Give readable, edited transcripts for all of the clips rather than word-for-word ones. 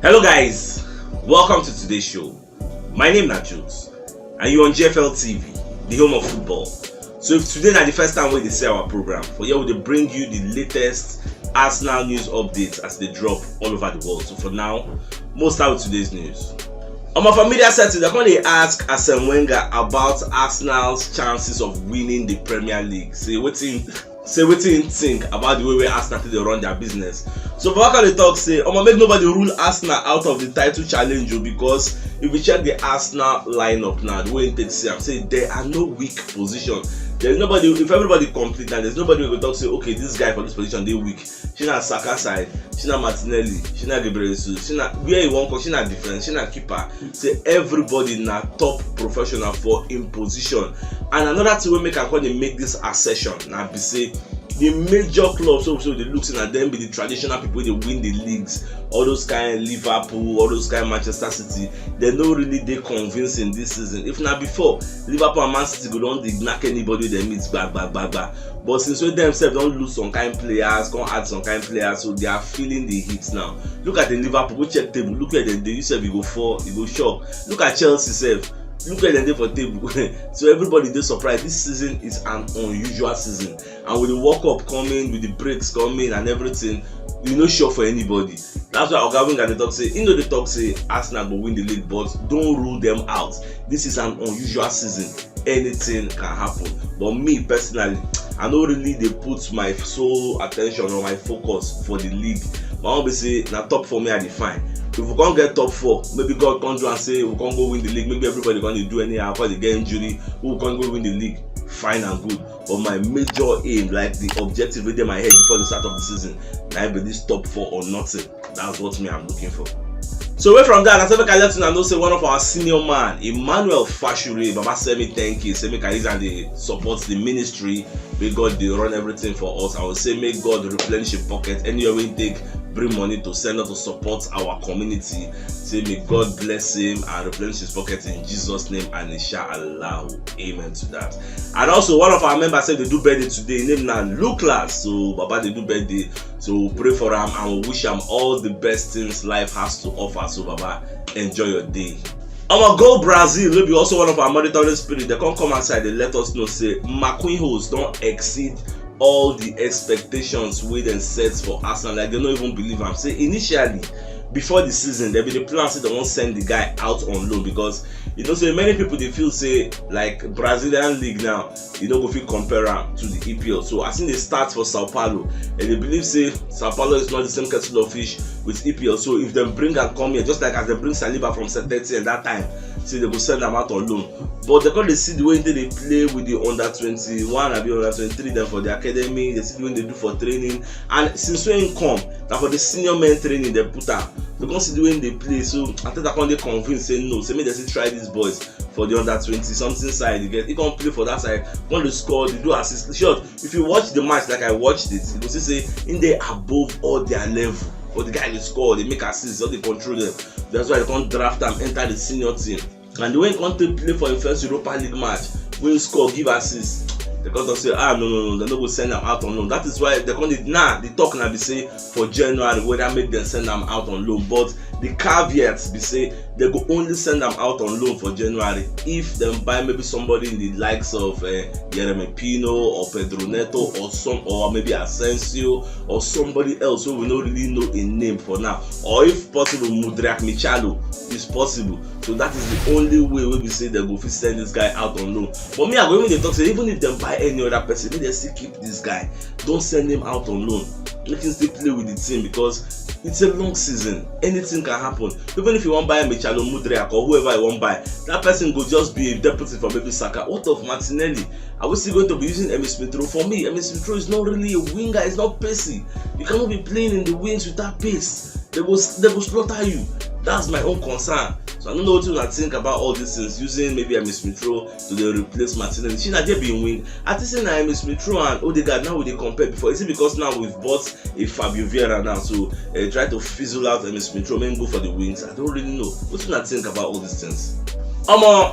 Hello guys, welcome to today's show. My name is CHUKS and you're on GFL TV, the home of football. So if today is the first time we see our program, for here we bring you the latest Arsenal news updates as they drop all over the world. So for now, we'll start with today's news. On my familiar setting, they're going to ask Wenger about Arsenal's chances of winning the Premier League. Say what you think about the way Arsenal they run their business. So for what they talk say, I'm gonna make nobody rule Arsenal out of the title challenge because if we check the Arsenal lineup now, the way it takes say, I'm saying there are no weak position. There's nobody. If everybody complete now, there's nobody who will talk say, okay, this guy for this position they weak. She not Saka side, she not Martinelli, she not Gabriel Jesus, she not where you want, she not defense, she not keeper. Say everybody na top professional for in position. And another thing we make this assertion now be say the major clubs so they look at them be the traditional people they win the leagues, all those kind of Liverpool, all those kind of Manchester City. They're not really they convincing this season. If not before, Liverpool and Man City go don't knock anybody they meet back. But since we themselves don't lose some kind of players, can't add some kind of players, so they are feeling the hits now. Look at the Liverpool, go check table. Look at them. They yourself you go 4, you go shock. Look at Chelsea self. Look at them for table. So everybody they surprised. This season is an unusual season, and with the World Cup coming, with the breaks coming and everything, you're not sure for anybody. That's why Wenger they talk say, they talk say Arsenal will win the league, but don't rule them out. This is an unusual season. Anything can happen. But me personally, I don't really they put my sole attention or my focus for the league. But I want to say, now top 4 me I define. If we can't get top 4, maybe God can do and say we can't go win the league. Maybe everybody going to do anyhow because they get injury. We can't go win the league. Fine and good. But my major aim, like the objective within my head before the start of the season, now be this top 4 or nothing. That's what me I'm looking for. So away from that, I said I let you know say one of our senior man, Emmanuel Fashure, Baba send me thank you. Say make I and they support the ministry. May God they run everything for us. I will say may God replenish your pocket. Anywhere we take bring money to send us to support our community. Say may God bless him and replenish his pocket in Jesus' name and inshallah. Amen to that. And also one of our members said they do birthday today. Name now Lucas. So Baba they do birthday. So pray for him and wish him all the best things life has to offer. So Baba, enjoy your day. I'm gonna go Brazil. Maybe also one of our monitoring spirit. They can't come outside. They let us know say McQueenhoes don't exceed all the expectations we then set for Arsenal. Like they don't even believe I'm say initially before the season there be the plan say they won't send the guy out on loan because so many people they feel say like Brazilian league now go feel compare am to the EPL. So I think they start for Sao Paulo and they believe say Sao Paulo is not the same kettle of fish with EPL. So if they bring and come here just like as they bring Saliba from Sept at that time, say they go send them out on loan. But they can't see the way they play with the under 21 and the under 23 then for the academy. They see the way they do for training. And since when come now for the senior men training they put out, they can't see the way they play. So I think they convince say no. Say me they say try these boys for the under 20 something side. You can't play for that side. When they score, they do assist. Short. If you watch the match like I watched it, you will see say in there above all their level. For the guy they score, they make assists, or they control them. That's why they can't draft them, enter the senior team. And the way he can't play for the first Europa League match, when he score, give assists. They can't say, no, they're not going to send them out on loan. That is why they can't the talk now be say for January whether make them send them out on loan. But the caveats be say they go only send them out on loan for January if them buy maybe somebody in the likes of Jeremy Pino or Pedro Neto or maybe Asensio or somebody else who we don't really know a name for now. Or if possible Mudryk Michalo is possible. So that is the only way we say they go send this guy out on loan. But me I go when they talk say even if they buy any other person, they still keep this guy. Don't send him out on loan. Let him still play with the team because it's a long season. Anything can happen. Even if you want to buy Michalo Mudryk or whoever you want to buy, that person could just be a deputy for maybe Saka. What of Martinelli? Are we still going to be using Emil Smith-Rowe? For me, Emil Smith-Rowe is not really a winger. It's not pacey. You cannot be playing in the wings with that pace. They will slaughter you. That's my own concern. So I don't know what you think about all these things. Using maybe Emil Smith-Rowe to replace Martinelli. She not there being wing. I think saying Emil Smith-Rowe and Odegaard now they compare before. Is it because now we've bought a Fabio Vieira now, so try to fizzle out Emil Smith-Rowe and go for the wings? I don't really know. What do you think about all these things?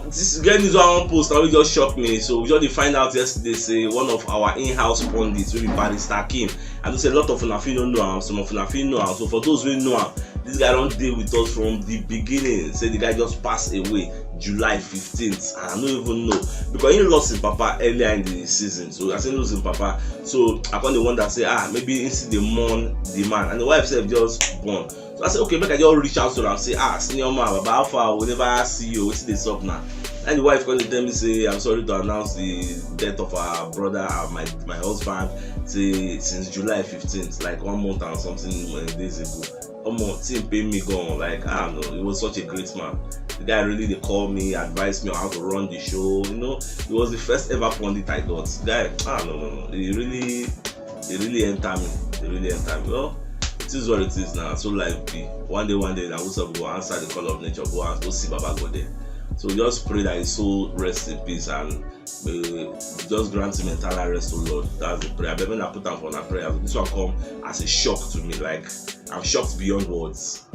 This getting this one post now just shocked me. So we just find out yesterday say one of our in-house pundits, maybe Barrister came, and they say a lot of Unafino know him, some of Unafino know him. So for those who know him, This guy don't deal with us from the beginning. Say the guy just passed away July 15th. I don't even know because he lost his papa earlier in the season. So I say losing papa. So I kind of wonder say maybe instead they mourn the man, and the wife said just born. So I said okay, make I just reach out to her and say senior man, Baba, how far will never see you. What's this up now? And the wife called tell me say I'm sorry to announce the death of our brother and my husband. Say since July 15th, like 1 month and something days ago. Team pay me gone. Like I don't know, he was such a great man. The guy really they called me, advised me on how to run the show. You know, he was the first ever pundit I got. The guy, no. He really entered me. They really entered me. Well, it is what it is now. So life be. One day, now what's up? Go answer the call of nature. Go see Baba go there. So just pray that his soul rests in peace and just grant him eternal rest, oh Lord. That's the prayer. But when I put down for our prayer, this one come as a shock to me. Like I'm shocked beyond words.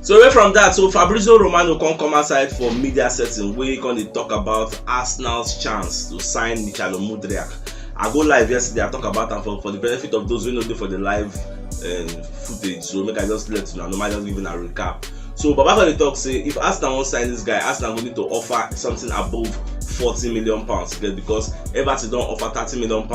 So away from that, so Fabrizio Romano can come outside for media setting where he can talk about Arsenal's chance to sign Mudryk. I go live yesterday. I talk about that for the benefit of those who know for the live footage. So make I just let you know. No matter just giving a recap. So Baba the talk say if Arsenal won't sign this guy, Arsenal will need to offer something above £40 million because Everton don't offer £30 million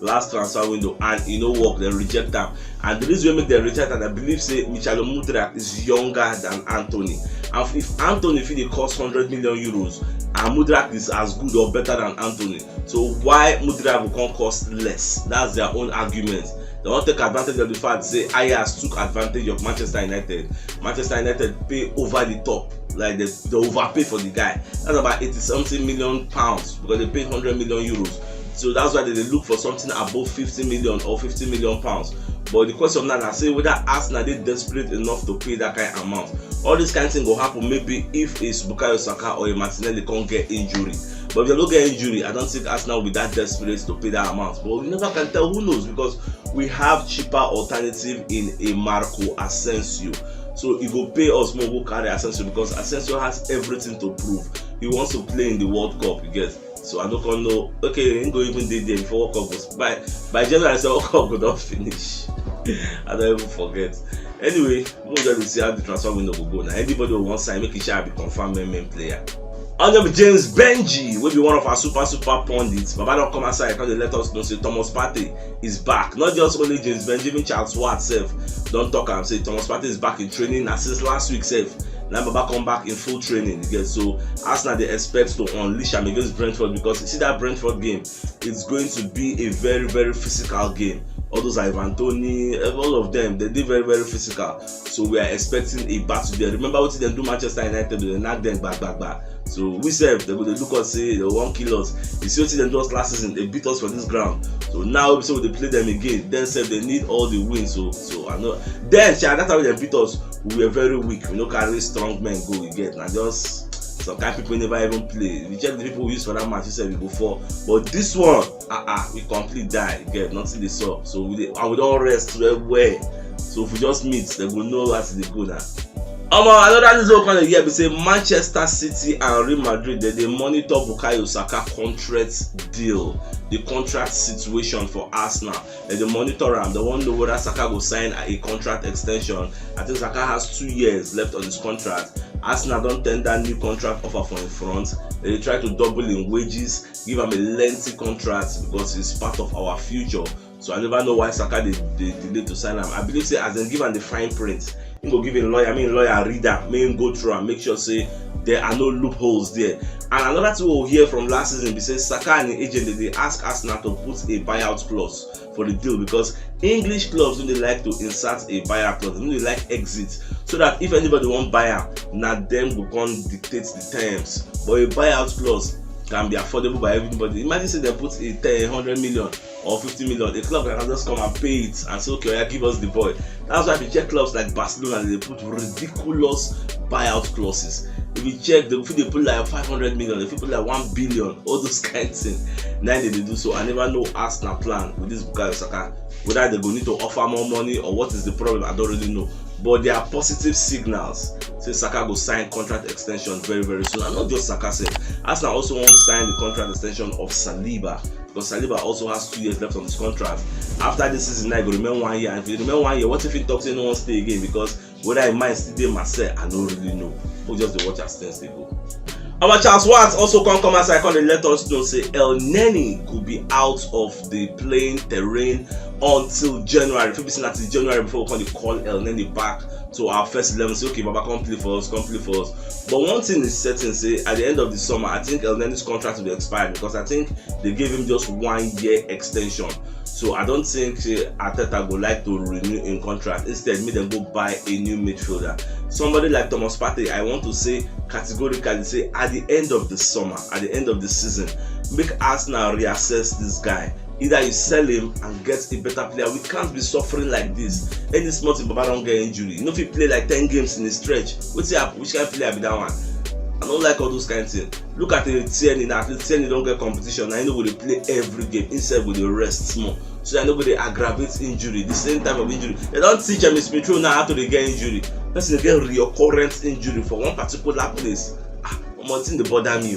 last transfer window and he no work, they reject them. And the reason we make them reject that I believe say Mudryk is younger than Anthony. And if Anthony feel it cost €100 million and Mudryk is as good or better than Anthony, so why Mudryk will come cost less? That's their own argument. They want to take advantage of the fact say Ajax took advantage of Manchester United. Manchester United pay over the top, like they overpay for the guy. That's about 80-something million pounds because they paid €100 million. So that's why they look for something above 50 million or 50 million pounds. But the question now I say whether Arsenal they desperate enough to pay that kind of amount. All this kind of thing will happen maybe if it's Bukayo Saka or a Martinelli can't get injury. But if they don't get injury, I don't think Arsenal will be that desperate to pay that amount. But we never can tell, who knows, because we have cheaper alternative in a Marco Asensio. So he will pay us more, go carry Asensio because Asensio has everything to prove. He wants to play in the World Cup, you get. So I don't know. Okay, he ain't go even did there before World Cup was by January. I said World Cup would not finish. I don't even forget. Anyway, we'll just see how the transfer window will go now. Anybody will want sign, make it sure be confirmed main player. Under James Benji will be one of our super pundits. Baba don't come outside because they let us know say Thomas Partey is back. Not just only James Benji, even Charles Watt self don't talk and say Thomas Partey is back in training. And since last week self, now Baba come back in full training. You get, so Arsenal they expect to unleash him against Brentford because you see that Brentford game, it's going to be a very physical game. All those Ivan Toney, all of them, they did very physical. So we are expecting a battle there. Remember what they do Manchester United, they knock them back. So we said they're going to look us say they won't kill us. You see what they did last season, they beat us for this ground. So now so they play them again. Then said they need all the wins. So I know. Then that's how they beat us. We were very weak. We no carry strong men go. You get now just some kind of people never even play. We check the people we use for that match. You said we go for, but this one, we complete die. You get nothing they saw. So we don't rest well. So if we just meet, they will know what they go now. Another news kind of here we say Manchester City and Real Madrid they monitor Bukayo Saka contract deal, the contract situation for Arsenal. They monitor him. They want to know whether Saka will sign a contract extension. I think Saka has 2 years left on his contract. Arsenal don't tender new contract offer for in front. They try to double in wages, give him a lengthy contract because he's part of our future. So I never know why Saka they delayed to sign him. I believe say as they give him the fine print, he go give a lawyer, reader, may him go through and make sure say there are no loopholes there. And another thing we'll hear from last season, we say Saka and the agent they ask Arsenal to put a buyout clause for the deal because English clubs don't they like to insert a buyout clause, they like exit, so that if anybody want buyer, now them will go and dictate the terms. But a buyout clause can be affordable by everybody. Imagine say they put a 100 million or 50 million, a club can just come and pay it and say okay, yeah, give us the boy. That's why if you check clubs like Barcelona, they put ridiculous buyout clauses. If you check, they put like 500 million, if you put like 1 billion, all those kinds of things. Now they do so. I never know Arsenal plan with this Bukayo Saka, whether they're going to need to offer more money or what is the problem, I don't really know. But there are positive signals. Say Saka will sign contract extension very soon. And not just Saka said. Arsenal also want to sign the contract extension of Saliba. Because Saliba also has 2 years left on his contract. After this season, I go remain 1 year. And if you remain 1 year, what if he talks and no one stay again? Because Whether it might still dey Marseille, I don't really know. We just dey watch as things dey go. Our Charles Watts also come outside and let us know say El Neni could be out of the playing terrain until January. If we be until January before we can call El Neni back to our first 11. Say okay, Baba, come play for us. But one thing is certain, say at the end of the summer, I think El Neni's contract will be expired because I think they gave him just 1 year extension. So I don't think Arteta would like to renew in contract. Instead, make them go buy a new midfielder. Somebody like Thomas Partey, I want to say categorically, say at the end of the summer, at the end of the season, make Arsenal reassess this guy. Either you sell him and get a better player. We can't be suffering like this. Any small thing, Baba don't get injury. You know, if you play like 10 games in a stretch, which kind of player be that one? I don't like all those kind of things. Look at the Tierney now. The Tierney don't get competition. I know they play every game. Instead, with the rest small. So I know they aggravate injury. The same type of injury. They don't teach them Smith Rowe now how to get injury. Person they get recurrent injury for one particular place. One thing they bother me.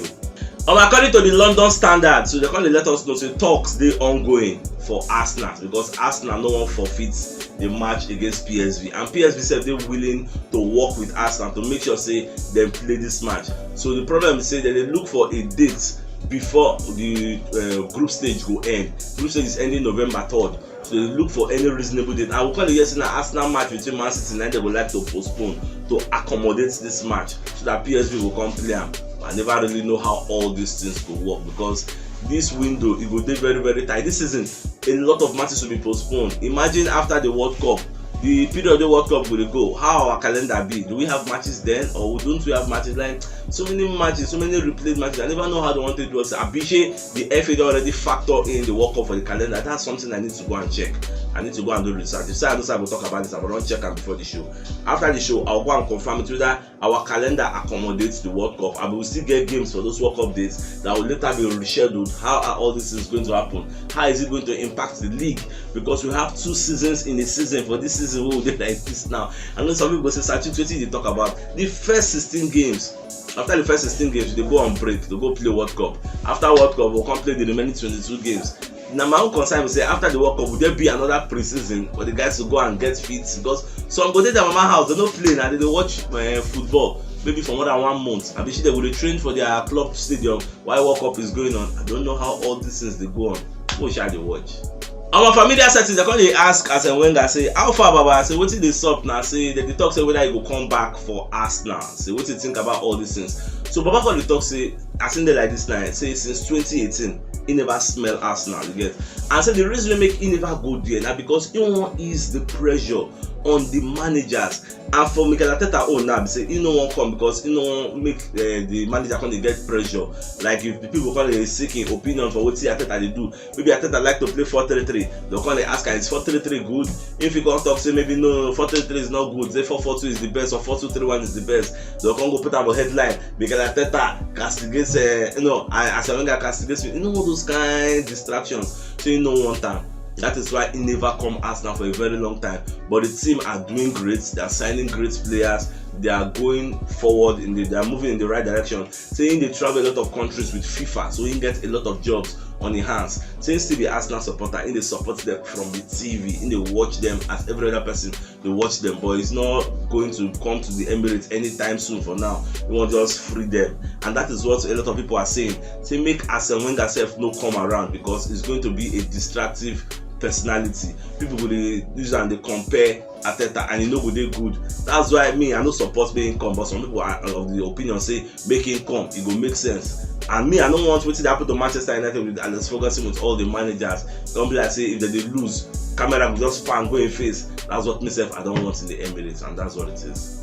According to the London Standard, so they can't let us know say talks they ongoing for Arsenal because Arsenal no one forfeits the match against PSV, and PSV said they're willing to work with Arsenal to make sure say they play this match. So the problem is say that they look for a date before the group stage go end. Group stage is ending November 3rd. So they look for any reasonable date. I will call it yesterday an Arsenal match between Man City and they would like to postpone to accommodate this match so that PSV will come play them. I never really know how all these things will work because this window it will be very, very tight. This season, a lot of matches will be postponed. Imagine after the World Cup, the period of the World Cup will go. How our calendar be? Do we have matches then, or don't we have matches? Like so many matches, so many replayed matches. I never know how they want it to work. Abishe, the FA already factor in the World Cup for the calendar. That's something I need to go and check. I need to go and do research. If I will talk about this, I will not check them before the show. After the show, I'll go and confirm it whether our calendar accommodates the World Cup. I will still get games for those World Cup dates that will later be rescheduled. How are all this is going to happen? How is it going to impact the league? Because we have 2 seasons in a season. For this season, we will do like this now. I know some people say, Sachi, they talk about the first 16 games. After the first 16 games, they go on break. They go play World Cup. After World Cup, we'll come play the remaining 22 games. Now my own concern is say after the World Cup, will there be another pre-season for the guys to go and get fit? Because some go to their mama house, they don't play now, they watch football maybe for more than 1 month. I bet they will train for their club stadium while World Cup is going on. I don't know how all these things they go on. Who shall they watch? Our familiar settings, they come ask as Wenger say, how far Baba? I say, what did they stop now? Say they talk say whether he will come back for Arsenal. Say what do you think about all these things? So Baba call the talk say, I seen they like this now. Say since 2018. He never smell Arsenal, you get. And so the reason we make he never go there now because he won't ease the pressure on the managers. And for Mikel Arteta own now, say he no won't come because he no won't make the manager come to get pressure. Like if the people come to seeking opinion for what Arteta they do, maybe Arteta like to play 4-3-3. They'll come and ask, is 4-3-3 good? If you come talk say maybe no 4-3-3 is not good, say 4-4-2 is the best or 4-2-3-1 is the best. They'll come go put up a headline. Mikel Arteta castigates, as a Wenger castigates, all those kind of distractions. So you know one time. That is why he never come Arsenal for a very long time. But the team are doing great. They are signing great players. They are going forward. They are moving in the right direction. Saying they travel a lot of countries with FIFA, so he get a lot of jobs on his hands. Saying still be Arsenal supporter, he they support them from the TV. He they watch them as every other person. They watch them, but he's not going to come to the Emirates anytime soon. For now, he want just free them, and that is what a lot of people are saying. Say make Arsene Wenger self no come around because it's going to be a distractive personality. People will use and they compare Arteta and know they good. That's why I no support making come, but some people are of the opinion say making come, it will make sense. And me, I don't want what happen to Manchester United with Alex Ferguson with all the managers. Don't be like say if they lose, camera will just pan go in face. That's what myself I don't want in the Emirates, and that's what it is.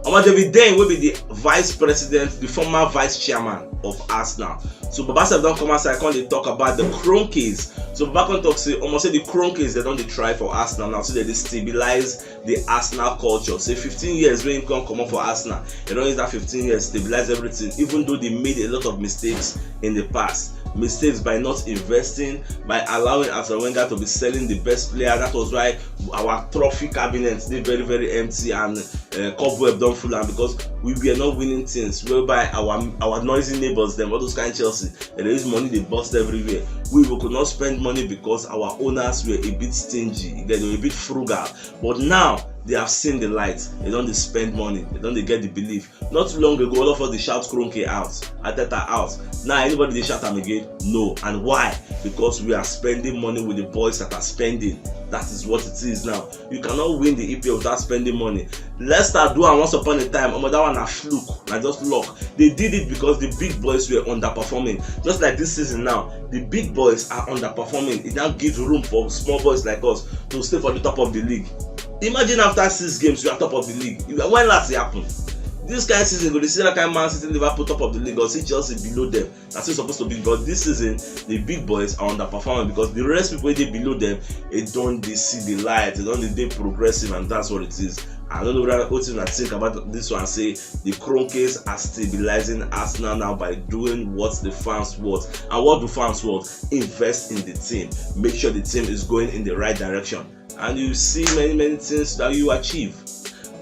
David Dane will be the vice president, the former vice chairman of Arsenal. So Baba Sept don't come outside, they talk about the Kroenkes. So Baba can talk say almost say the Kroenkes they don't try for Arsenal now, so they stabilize the Arsenal culture. Say 15 years when you come up for Arsenal, they don't use that 15 years stabilize everything, even though they made a lot of mistakes in the past. Mistakes by not investing, by allowing Arsene Wenger to be selling the best player. That was why our trophy cabinet they very, very empty and cobweb done full, and because we were not winning things, whereby our noisy neighbors, them all those kind of Chelsea, and there is money they bust everywhere. We could not spend money because our owners were a bit stingy, they were a bit frugal. But now they have seen the light. They don't spend money. They don't get the belief. Not too long ago, all of us they shout Kroenke out, Ateta out. Now anybody they shout them again? No. And why? Because we are spending money with the boys that are spending. That is what it is now. You cannot win the EPL without spending money. Leicester do and once upon a time, that one a fluke, like just luck. They did it because the big boys were underperforming. Just like this season now, the big boys are underperforming. It now gives room for small boys like us to stay for the top of the league. Imagine after 6 games you are top of the league. When last it happened? This kind of season, they see that kind of Man City, Liverpool top of the league, or see Chelsea below them. That's supposed to be. But this season, the big boys are underperforming because the rest people they below them, they don't see the light, they progressive, and that's what it is. I don't know what you think about this one. Say the Kroenkes are stabilizing Arsenal now by doing what the fans want. And what do fans want? Invest in the team. Make sure the team is going in the right direction, and you see many things that you achieve.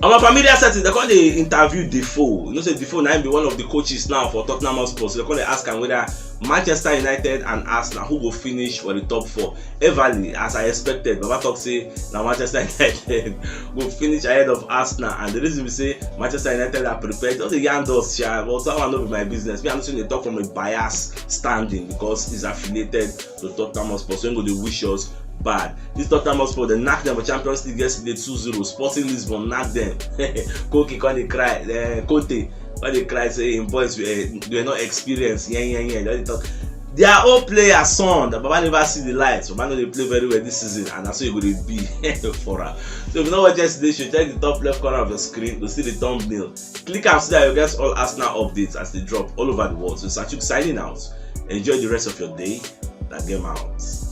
On my familiar setting, they call the interview Defoe. You know, say Defoe now be one of the coaches now for Tottenham Hotspur. So they call ask him whether Manchester United and Arsenal who go finish for the top 4. Everly, as I expected, Baba talk say now Manchester United go finish ahead of Arsenal, and the reason we say Manchester United are prepared. Just the yarn does share, but that one not be my business. Me, I'm not saying they talk from a bias standing because it's affiliated to Tottenham Hotspur. So I'm going to wish us bad. This Tottenham Hotspur, they knocked them for Champions League yesterday 2-0. Sporting Lisbon knocked them. Koki can they cry? Conte when they cry say in boys we are not experienced. They are all players son. The Baba never see the lights. Baba know they play very well this season, and that's what you going to be for her. So if you know what yesterday, you should check the top left corner of your screen to see the thumbnail. Click and see that you get all Arsenal updates as they drop all over the world. So CHUKS signing out. Enjoy the rest of your day. That game out.